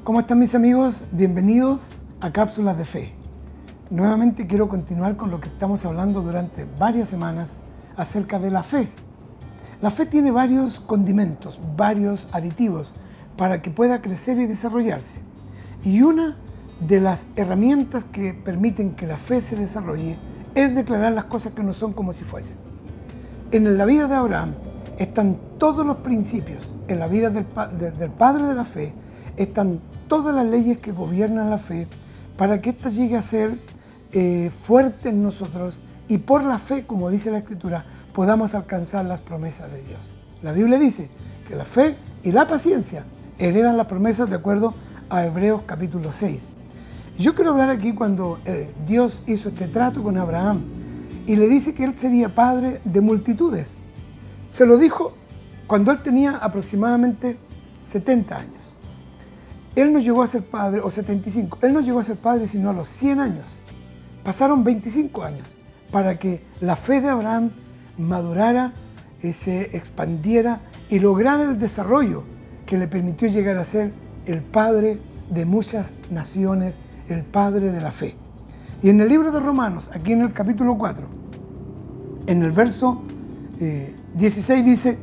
¿Cómo están mis amigos? Bienvenidos a Cápsulas de Fe. Nuevamente quiero continuar con lo que estamos hablando durante varias semanas acerca de la fe. La fe tiene varios condimentos, varios aditivos para que pueda crecer y desarrollarse. Y una de las herramientas que permiten que la fe se desarrolle es declarar las cosas que no son como si fuesen. En la vida de Abraham están todos los principios, en la vida del padre de la fe están todas las leyes que gobiernan la fe para que ésta llegue a ser fuerte en nosotros y por la fe, como dice la Escritura, podamos alcanzar las promesas de Dios. La Biblia dice que la fe y la paciencia heredan las promesas de acuerdo a Hebreos capítulo 6. Y yo quiero hablar aquí cuando Dios hizo este trato con Abraham y le dice que él sería padre de multitudes. Se lo dijo cuando él tenía aproximadamente 70 años. Él no llegó a ser padre, o 75, él no llegó a ser padre sino a los 100 años. Pasaron 25 años para que la fe de Abraham madurara, se expandiera y lograra el desarrollo que le permitió llegar a ser el padre de muchas naciones, el padre de la fe. Y en el libro de Romanos, aquí en el capítulo 4, en el verso 16 dice: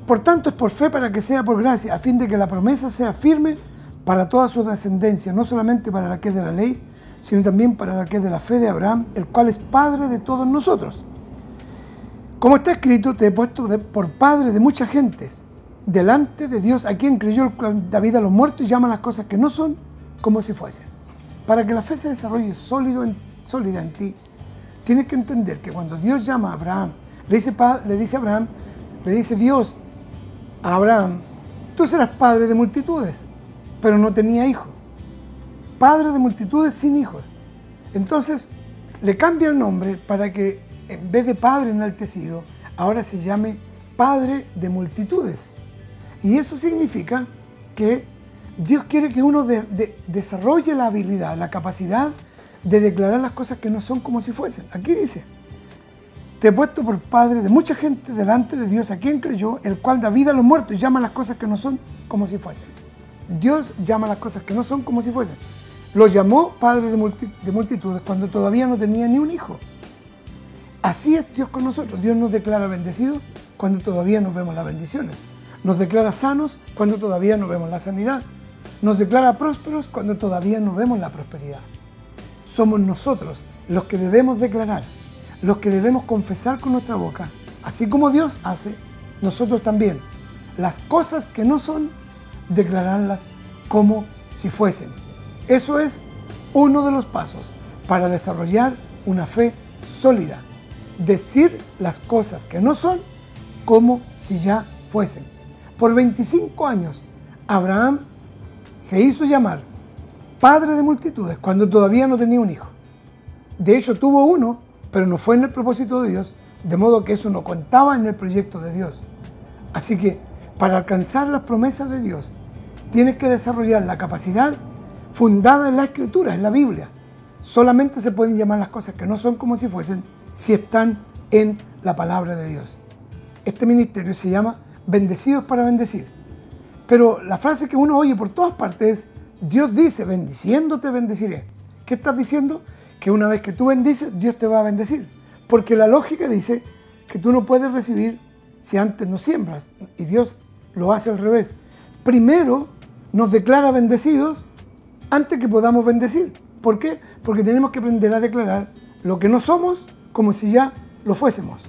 por tanto es por fe para que sea por gracia, a fin de que la promesa sea firme para toda su descendencia, no solamente para la que es de la ley, sino también para la que es de la fe de Abraham, el cual es padre de todos nosotros. Como está escrito, te he puesto por padre de muchas gentes, delante de Dios, a quien creyó, el cual da vida a los muertos y llama las cosas que no son como si fuesen. Para que la fe se desarrolle sólida en ti, tienes que entender que cuando Dios llama a Abraham, le dice Dios a Abraham: tú serás padre de multitudes, pero no tenía hijos. Padre de multitudes sin hijos. Entonces le cambia el nombre para que en vez de padre enaltecido, ahora se llame padre de multitudes. Y eso significa que Dios quiere que uno desarrolle la habilidad, la capacidad de declarar las cosas que no son como si fuesen. Aquí dice: te he puesto por padre de mucha gente delante de Dios, a quien creyó, el cual da vida a los muertos y llama las cosas que no son como si fuesen. Dios llama las cosas que no son como si fuesen. Lo llamó padre de multitudes cuando todavía no tenía ni un hijo. Así es Dios con nosotros. Dios nos declara bendecidos cuando todavía no vemos las bendiciones. Nos declara sanos cuando todavía no vemos la sanidad. Nos declara prósperos cuando todavía no vemos la prosperidad. Somos nosotros los que debemos declarar, los que debemos confesar con nuestra boca, así como Dios hace, nosotros también. Las cosas que no son, declararlas como si fuesen. Eso es uno de los pasos para desarrollar una fe sólida. Decir las cosas que no son como si ya fuesen. Por 25 años, Abraham se hizo llamar padre de multitudes cuando todavía no tenía un hijo. De hecho, tuvo uno, pero no fue en el propósito de Dios, de modo que eso no contaba en el proyecto de Dios. Así que, para alcanzar las promesas de Dios, tienes que desarrollar la capacidad fundada en la Escritura, en la Biblia. Solamente se pueden llamar las cosas que no son como si fuesen si están en la palabra de Dios. Este ministerio se llama Bendecidos para Bendecir. Pero la frase que uno oye por todas partes es: Dios dice, bendiciéndote bendeciré. ¿Qué estás diciendo? Que una vez que tú bendices, Dios te va a bendecir. Porque la lógica dice que tú no puedes recibir si antes no siembras. Y Dios lo hace al revés. Primero nos declara bendecidos antes que podamos bendecir. ¿Por qué? Porque tenemos que aprender a declarar lo que no somos como si ya lo fuésemos.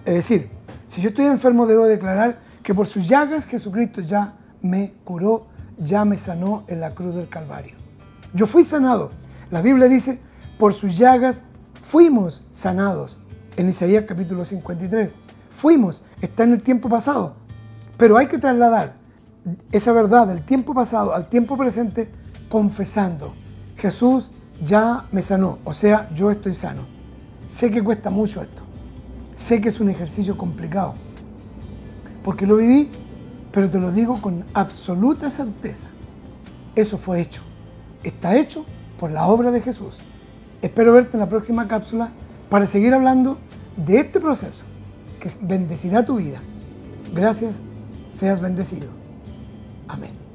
Es decir, si yo estoy enfermo, debo declarar que por sus llagas Jesucristo ya me curó, ya me sanó en la cruz del Calvario. Yo fui sanado. La Biblia dice: por sus llagas fuimos sanados. En Isaías capítulo 53. Fuimos, está en el tiempo pasado. Pero hay que trasladar esa verdad del tiempo pasado al tiempo presente confesando: Jesús ya me sanó, o sea, yo estoy sano. Sé que cuesta mucho esto. Sé que es un ejercicio complicado. Porque lo viví, pero te lo digo con absoluta certeza. Eso fue hecho. Está hecho por la obra de Jesús. Espero verte en la próxima cápsula para seguir hablando de este proceso que bendecirá tu vida. Gracias, seas bendecido. Amén.